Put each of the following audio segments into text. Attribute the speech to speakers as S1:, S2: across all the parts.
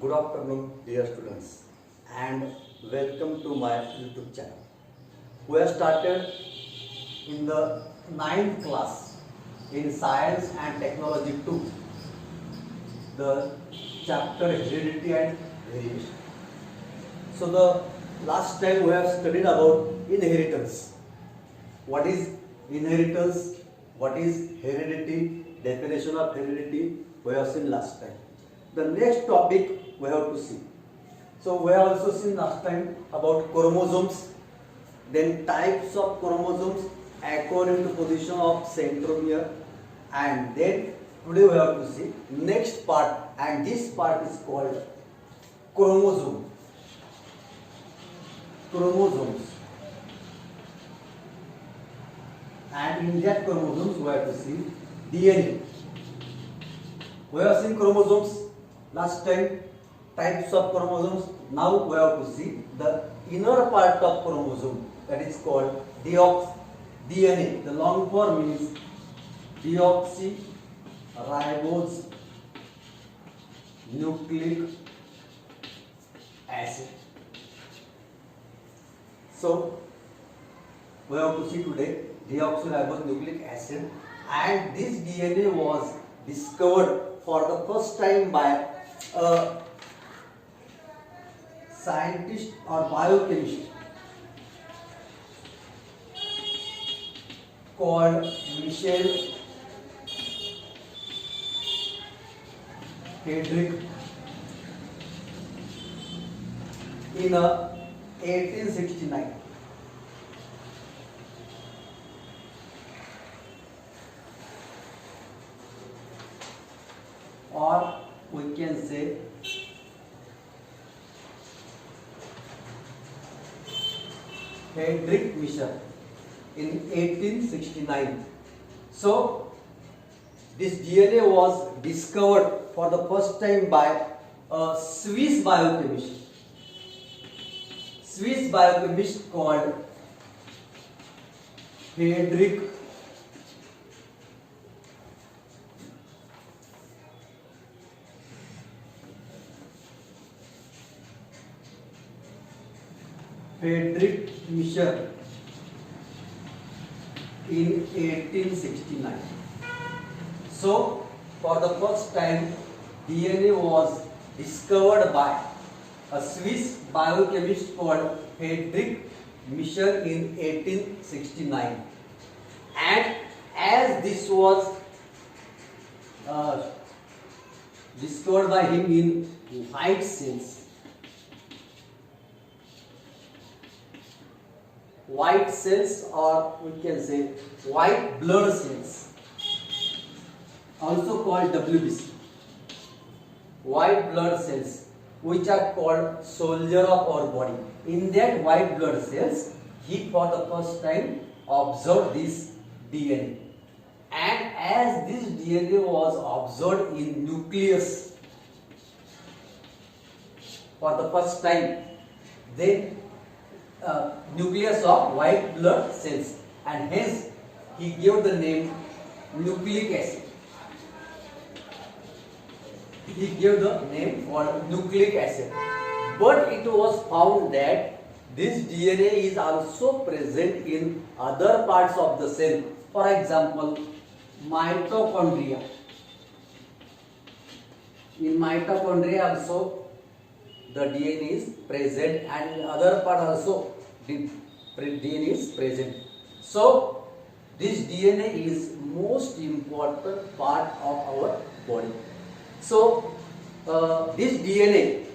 S1: Good afternoon, dear students, and welcome to my YouTube channel. We have started in the 9th class in Science and Technology 2, the chapter Heredity and Variation. So, the last time we have studied about inheritance. What is inheritance? What is heredity? Definition of heredity we have seen last time. The next topic we have to see. So we have also seen last time about chromosomes, then types of chromosomes according to position of centromere, and then today we have to see next part, and this part is called chromosome. Chromosomes. And in that chromosomes we have to see DNA. We have seen chromosomes last time, types of chromosomes. Now we have to see the inner part of chromosome, that is called DNA. The long form is deoxyribose nucleic acid. So we have to see today deoxyribose nucleic acid, and this DNA was discovered for the first time by a scientist or biochemist called Michel Heydrich in 1869. Or we can say Heydrich Michel in 1869. So this DNA was discovered for the first time by a Swiss biochemist called Heydrich Michel in 1869. So, for the first time, DNA was discovered by a Swiss biochemist called Heydrich Michel in 1869. And as this was discovered by him in white cells, or we can say white blood cells, also called WBC, white blood cells, which are called soldier of our body. In that white blood cells, he for the first time observed this DNA, and as this DNA was observed in nucleus for the first time, then nucleus of white blood cells, and hence he gave the name nucleic acid. He gave the name for nucleic acid. But it was found that this DNA is also present in other parts of the cell. For example, mitochondria. In mitochondria also the DNA is present, and in other part also the DNA is present. So this DNA is most important part of our body. So this DNA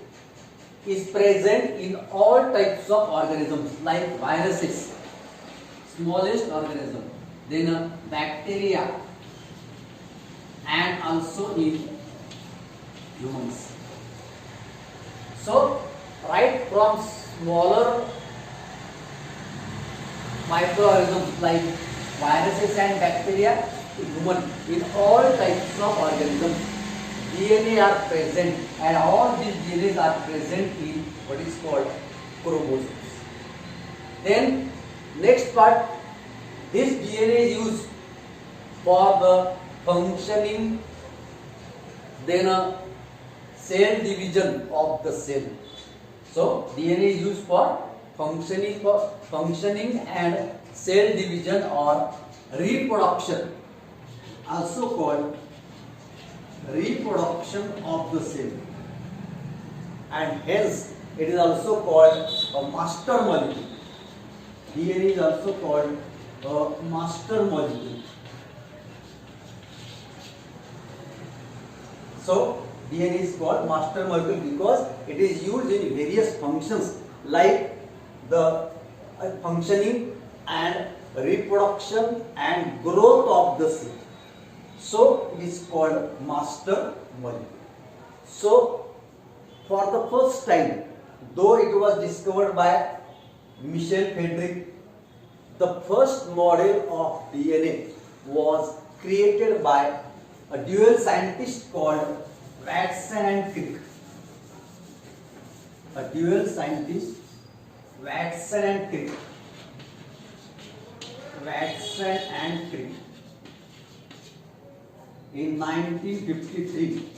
S1: is present in all types of organisms, like viruses, smallest organism, then bacteria, and also in humans. So right from smaller microorganisms like viruses and bacteria to human, in all types of organisms, DNA are present, and all these DNAs are present in what is called chromosomes. Then next part, this DNA is used for the functioning, then cell division of the cell. So DNA is used for functioning and cell division or reproduction, also called reproduction of the cell, and hence it is also called a master molecule. DNA is also called a master molecule. So DNA is called master molecule because it is used in various functions like the functioning and reproduction and growth of the cell. So it is called master molecule. So for the first time, though it was discovered by Michel Frederick, the first model of DNA was created by a dual scientist called Watson and Crick. A dual scientist, Watson and Crick. Watson and Crick. In 1953,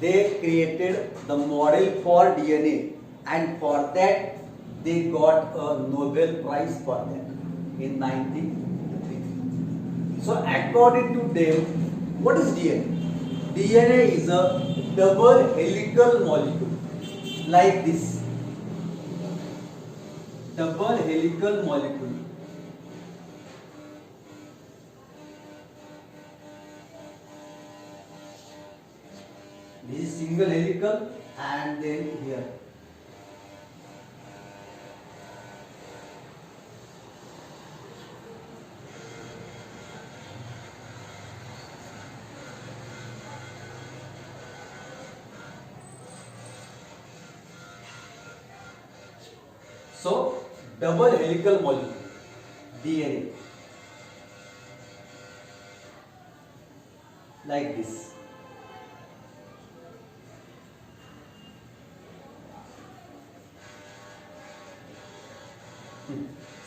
S1: they created the model for DNA, and for that they got a Nobel Prize for that in 1953. So according to them, what is DNA? DNA is a double helical molecule like this. Double helical molecule. This is single helical, and then here. So, double helical molecule, DNA, like this.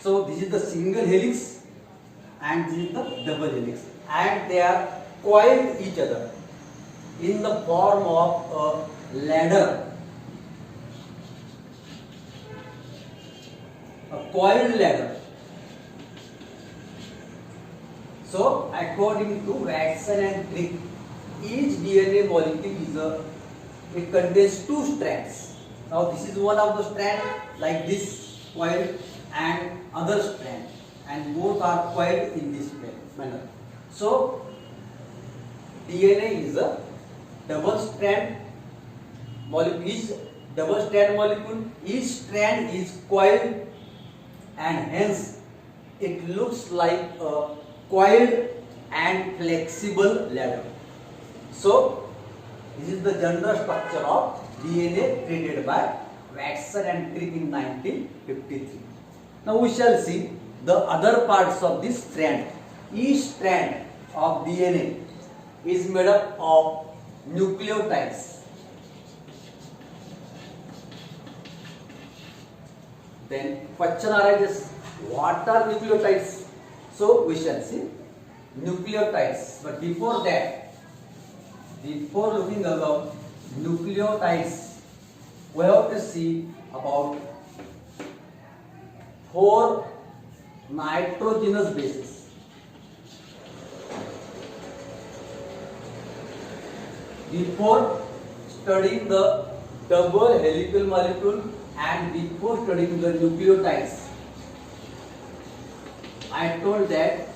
S1: So, this is the single helix and this is the double helix, and they are coiled each other in the form of a ladder. A coiled ladder. So, according to Watson and Crick, each DNA molecule it contains two strands. Now, this is one of the strands like this coiled, and other strand, and both are coiled in this manner. So, DNA is a double strand molecule. Each strand is coiled, and hence it looks like a coiled and flexible ladder. So this is the general structure of DNA created by Watson and Crick in 1953. Now we shall see the other parts of this strand. Each strand of DNA is made up of nucleotides. Then question arises, what are nucleotides? So we shall see nucleotides. But before that, before looking about nucleotides, we have to see about 4 nitrogenous bases. Before studying the double helical molecule and before studying the nucleotides, I told that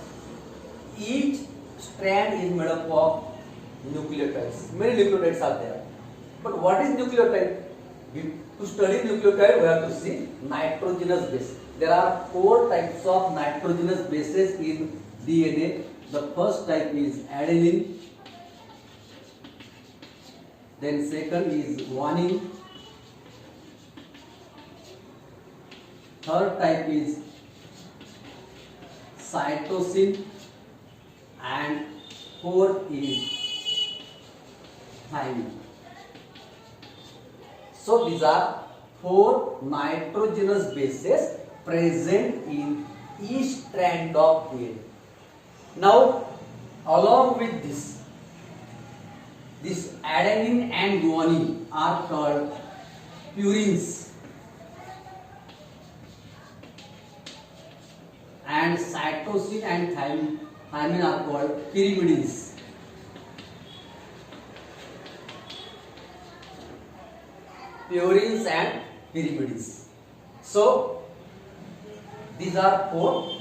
S1: each strand is made up of nucleotides. Many nucleotides are there. But what is nucleotide? To study nucleotide, we have to see nitrogenous base. There are 4 types of nitrogenous bases in DNA. The first type is adenine. Then second is guanine. Third type is cytosine, and fourth is thymine. So these are 4 nitrogenous bases present in each strand of DNA. Now, along with this, This adenine and guanine are called purines, and cytosine and thymine are called pyrimidines. Purines and pyrimidines. So these are four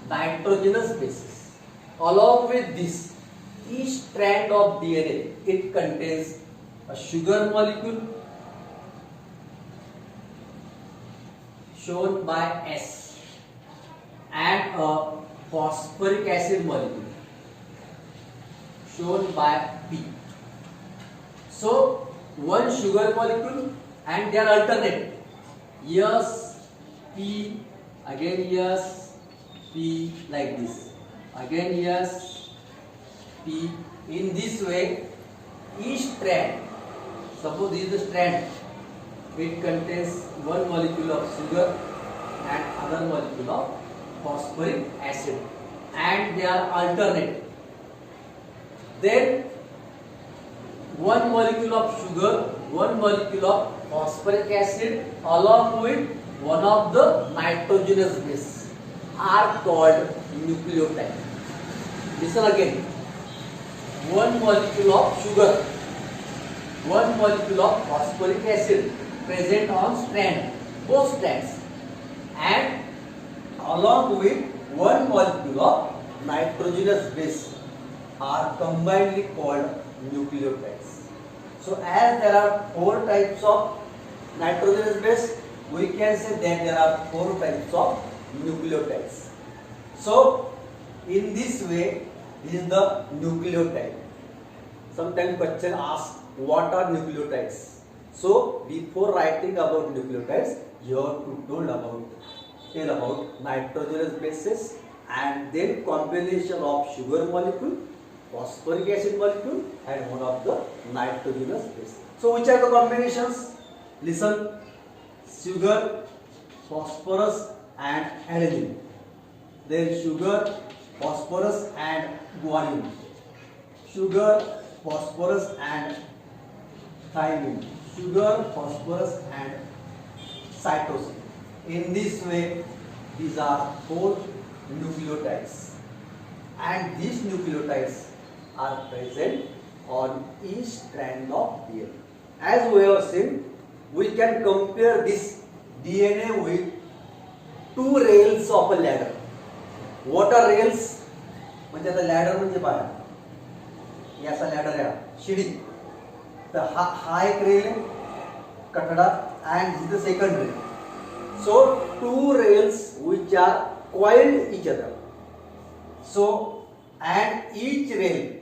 S1: nitrogenous bases. Along with this, each strand of DNA, it contains a sugar molecule shown by S and a phosphoric acid molecule shown by P. So one sugar molecule and they are alternate. S, P, again S, P, like this. Again S, P. In this way, each strand, suppose this is the strand, it contains one molecule of sugar and other molecule of phosphoric acid, and they are alternate. Then one molecule of sugar, one molecule of phosphoric acid along with one of the nitrogenous base are called nucleotide. Listen again. One molecule of sugar, one molecule of phosphoric acid present on strand, both strands, and along with one molecule of nitrogenous base are combinedly called nucleotides. So as there are four types of nitrogenous base, we can say that there are four types of nucleotides. So in this way, this is the nucleotide. Sometimes question asks, what are nucleotides? So before writing about nucleotides, you have to tell about nitrogenous bases and then combination of sugar molecule, phosphoric acid molecule and one of the nitrogenous base. So which are the combinations? Listen, sugar, phosphorus and adenine. Then sugar, phosphorus and guanine. Sugar, phosphorus and thymine. Sugar, phosphorus and cytosine. In this way, these are four nucleotides, and these nucleotides are present on each strand of DNA. As we have seen, we can compare this DNA with two rails of a ladder. What are rails? म्हणजे आता ladder म्हणजे बघा, हे असा ladder आहे, शिडी. तर हा एक रेल आहे, कठडा, and this is the second rail. So two rails which are coiled each other. So and each rail,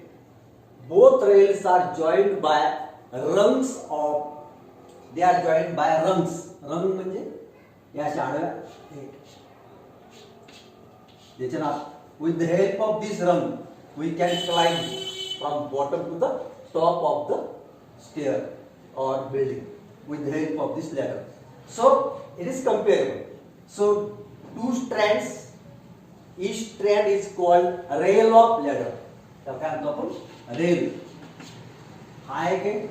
S1: both rails are joined by rungs of. They are joined by rungs. रंग म्हणजे या आडव्या. With the help of this rung, we can climb from bottom to the top of the stair or building with the help of this ladder. So it is comparable. So two strands, each strand is called a rail of ladder. तर काय म्हणतो आपण? Rail. High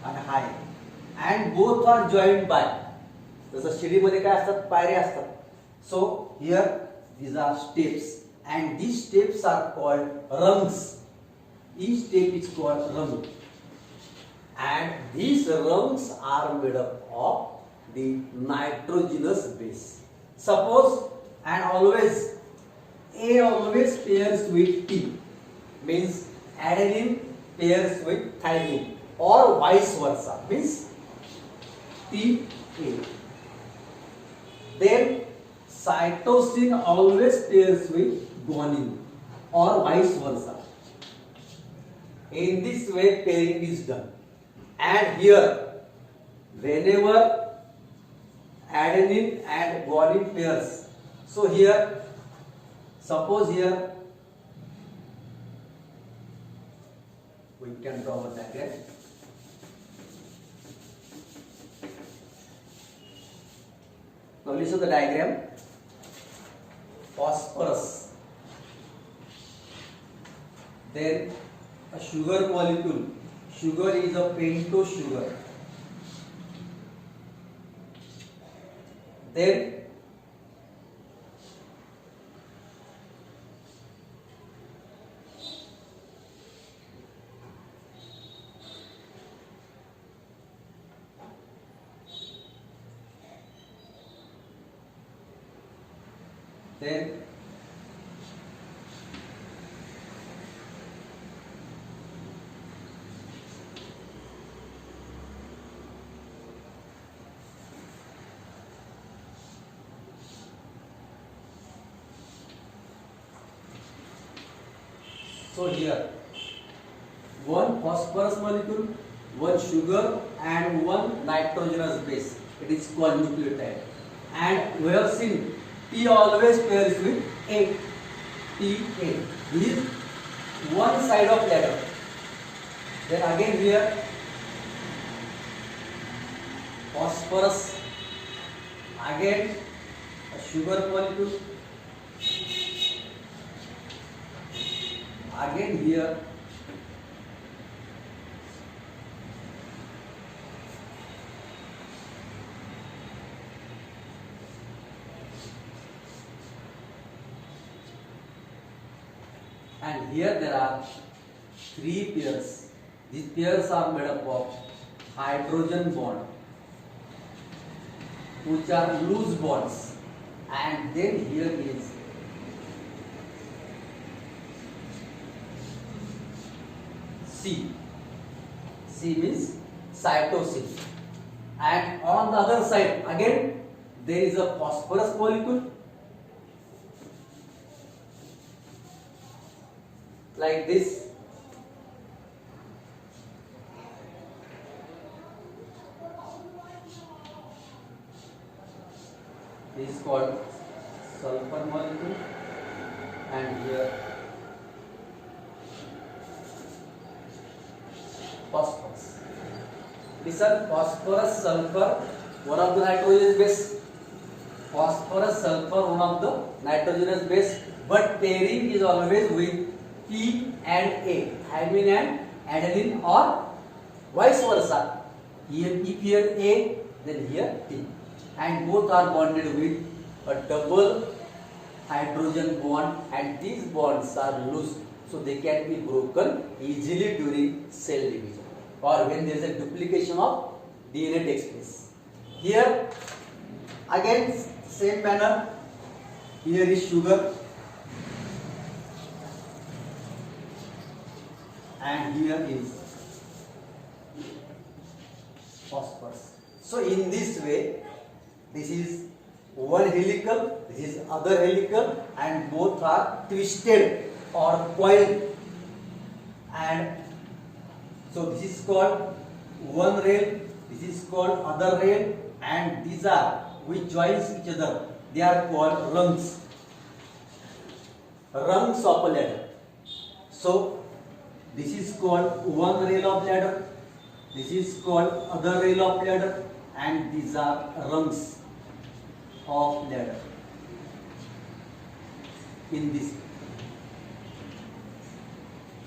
S1: and high, and both are joined by. जसं शिडीमध्ये काय असतात? पायऱ्या असतात. So here these are steps, and these steps are called rungs. Each step is called rung, and these rungs are made up of the nitrogenous base. Suppose and always A always pairs with T, means adenine pairs with thymine, or vice versa, means T A. Then cytosine always pairs with guanine, or vice versa. In this way pairing is done. And here, whenever adenine and guanine pairs, so here, suppose here we can draw a diagram. Now listen to the diagram. Phosphorus, then a sugar molecule Sugar is a pentose sugar. Then then so here one phosphorus molecule, one sugar and one nitrogenous base. It is called nucleotide. And we have seen T always pairs with A. T A. This is one side of ladder. Then again here phosphorus, again a sugar molecule, again here and here there are three pairs. These pairs are made up of hydrogen bond, which are loose bonds, and then here is C. C means cytosine. And on the other side again there is a phosphorus molecule like this. This is called sulfur molecule, and here phosphorus. These are phosphorus, sulfur, one of the nitrogenous base. Phosphorus, sulfur, one of the nitrogenous base, but pairing is always with P and A, thymine and adenine, or vice versa. Here P pair A, then here T, and both are bonded with a double hydrogen bond, and these bonds are loose, so they can be broken easily during cell division or when there is a duplication of DNA takes place. Here again same manner, here is sugar and here is phosphorus. So in this way, this is one helical, this is other helical, and both are twisted or coiled, and so this is called one rail, this is called other rail, and these are which joins each other, they are called rungs of a ladder. So this is called one rail of ladder, this is called other rail of ladder, and these are rungs of ladder in this.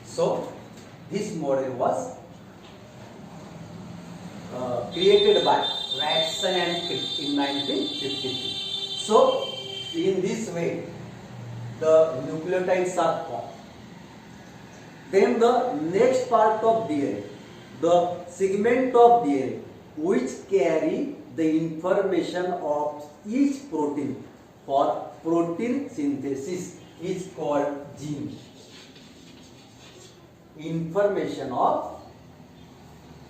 S1: So this model was created by Watson and Crick in 1953. So in this way the nucleotides are formed. Then the next part of DNA, the segment of DNA which carry the information of each protein for protein synthesis is called gene. Information of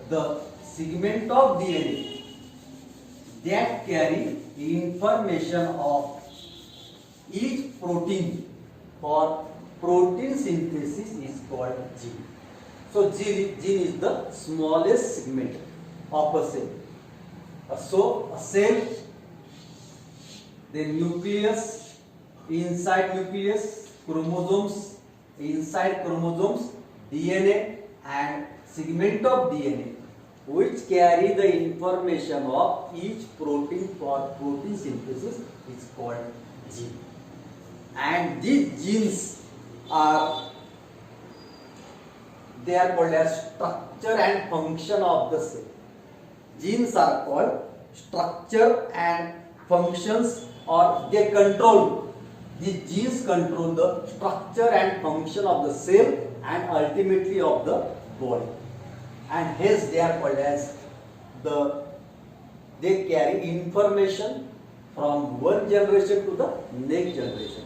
S1: the segment of DNA that carry information of each protein for protein synthesis is called gene. So gene is the smallest segment of a cell. So a cell, the nucleus, inside nucleus, chromosomes, inside chromosomes, DNA and segment of DNA which carry the information of each protein for protein synthesis is called gene. And these genes are they are called as structure and function of the cell. Genes are called structure and functions, or they control, the genes control the structure and function of the cell and ultimately of the body, and hence they are called as they carry information from one generation to the next generation,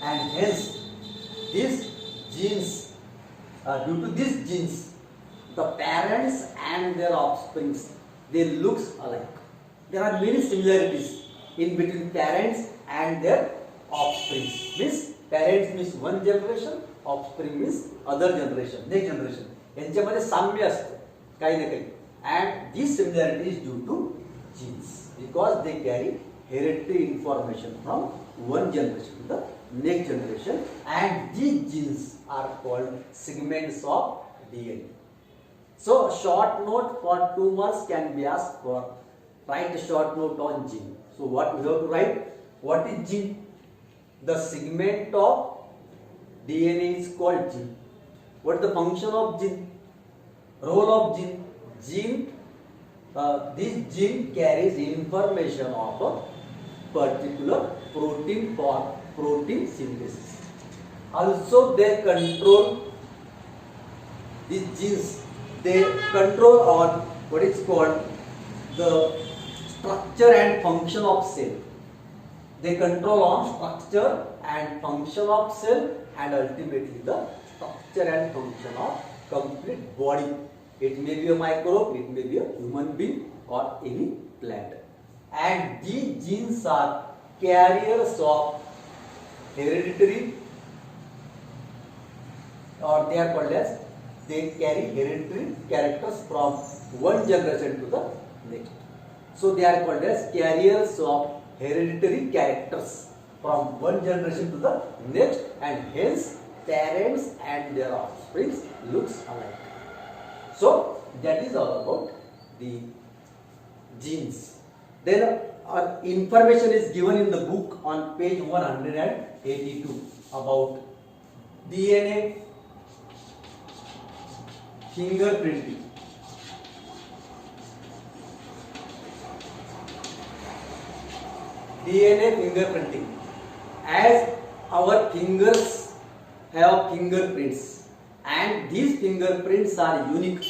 S1: and hence these genes, due to these genes, the parents and their offsprings, they looks alike. There are many similarities in between parents and their offsprings. Means parents means one generation, offspring means other generation, next generation. यांच्यामध्ये साम्य असतं काही ना काही, and this similarity is due to genes because they carry hereditary information from one generation to the next generation, and these genes are called segments of DNA. So short note for 2 marks can be asked for write a short note on gene. So what we have to write? What is gene? The segment of DNA is called gene. What is the function of gene? Role of gene? This gene carries information of a particular protein for protein synthesis. Also, they control these genes. They control on what is called the structure and function of cell. They control on structure and function of cell and ultimately the structure and function of complete body. It may be a microbe, it may be a human being or any plant. And these genes are carriers of hereditary, or they are called as, they carry hereditary characters from one generation to the next. So they are called as carriers of hereditary characters from one generation to the next, and hence parents and their offspring looks alike. So that is all about the genes. Then information is given in the book on page 182 about DNA fingerprinting. DNA fingerprinting. As our fingers have fingerprints, and these fingerprints are unique,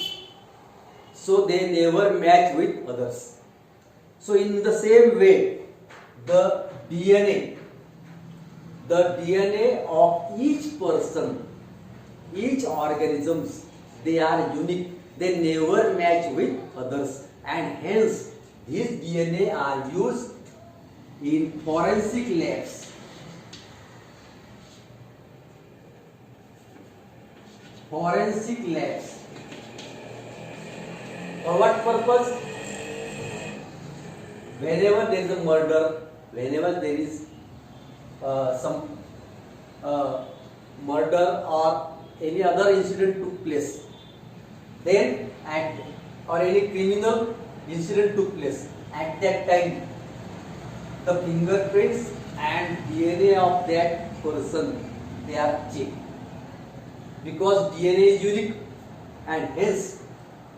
S1: so they never match with others. So in the same way, the DNA of each person, each organisms, they are unique, they never match with others, and hence these DNA are used in forensic labs. Forensic labs. For what purpose? Whenever there is a murder, whenever there is some murder or any other incident took place, then or any criminal incident took place, at that time the fingerprints and DNA of that person, they are checked, because DNA is unique, and hence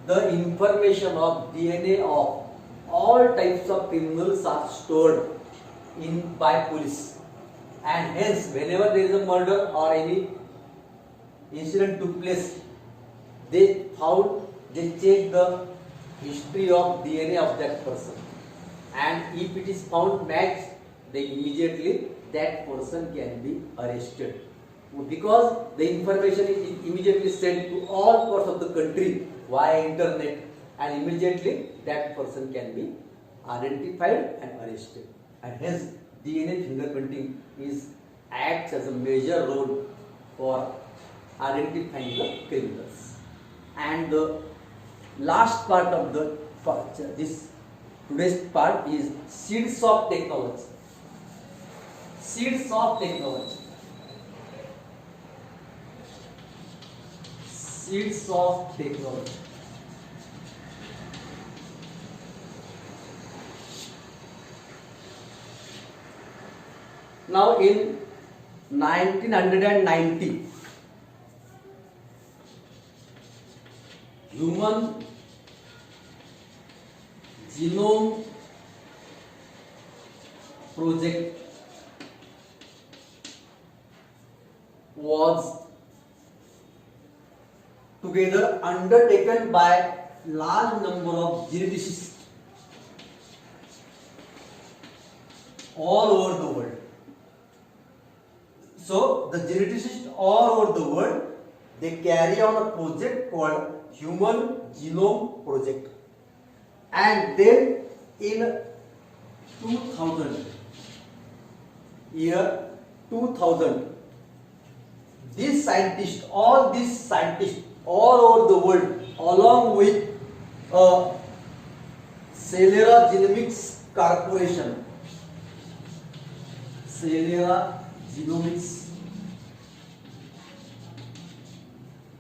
S1: the information of DNA of all types of criminals are stored by police, and hence whenever there is a murder or any incident took place, they check the history of DNA of that person, and if it is found matched, then immediately that person can be arrested, because the information is immediately sent to all parts of the country via internet, and immediately that person can be identified and arrested, and hence DNA fingerprinting acts as a major role for identifying the criminals. And the last part of this today's part is seeds of technology. Seeds of technology. Seeds of technology. Now in 1990,
S2: human genome project
S1: was together undertaken by large number of geneticists all over the world. So the geneticists all over the world, they carry on a project called Human Genome Project. And then in 2000, year 2000, all these scientists all over the world, along with Celera Genomics Corporation, Celera Genomics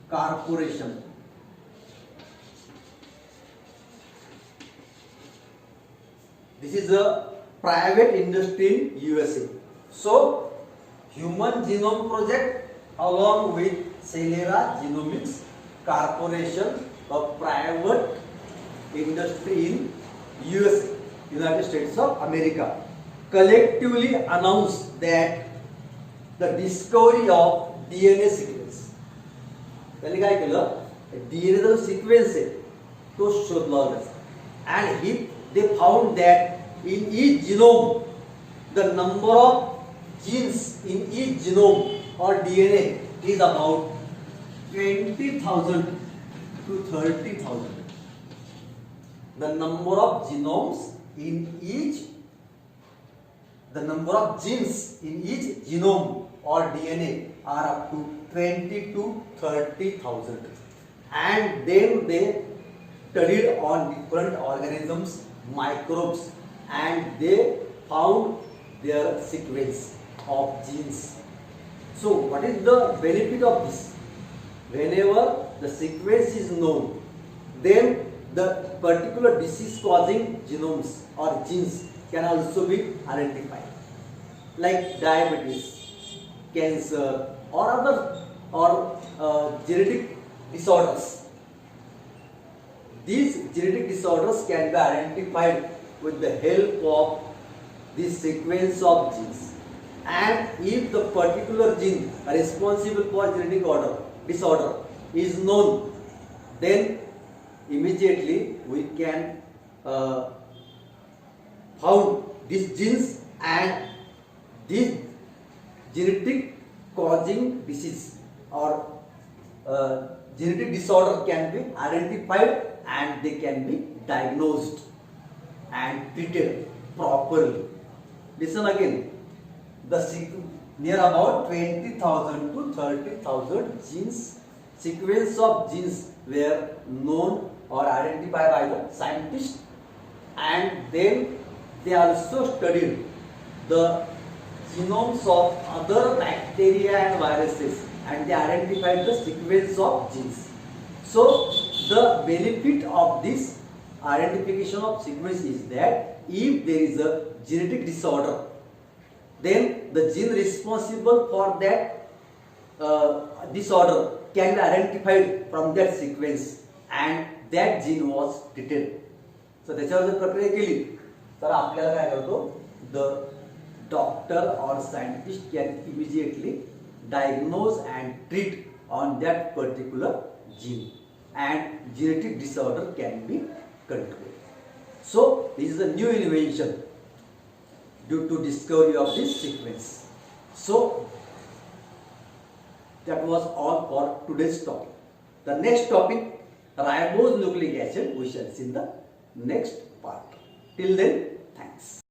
S1: Corporation, this is a private industry in USA. So Human Genome Project along with Celera Genomics Corporation, a private industry in USA, United States of America, collectively announced that the discovery of DNA sequence. त्यांनी काय केलं, DNA चा sequence आहे तो शोध लावला. And they found that in each genome the number of genes in each genome or DNA is about 20,000 to 30,000. The number of genomes in each, the number of genes in each genome or DNA are up to 20 to 30,000. And then they studied on different organisms, microbes, and they found their sequence of genes. So what is the benefit of this? Whenever the sequence is known, then the particular disease causing genomes or genes can also be identified, like diabetes, cancer, or other genetic disorders. These genetic disorders can be identified with the help of this sequence of genes. And if the particular gene responsible for genetic disorder is known, then immediately we can found these genes, and this genetic causing disease or genetic disorder can be identified, and they can be diagnosed and treated properly. Listen again. Near about 20,000 to 30,000 genes, sequence of genes were known or identified by the scientists, and then they also studied the genomes of other bacteria and viruses, and they identified the sequence of genes. So the benefit of this identification of sequence is that if there is a genetic disorder, then the gene responsible for that disorder can be identified from that sequence, and that gene was treated. So त्याच्यावर जर प्रक्रिया केली तर आपल्याला काय करतो, the doctor or scientist can immediately diagnose and treat on that particular gene, and genetic disorder can be controlled. So this is a new invention due to discovery of this sequence. So that was all for today's topic. The next topic, ribose nucleic acid, we shall see in the next part. Till then, thanks.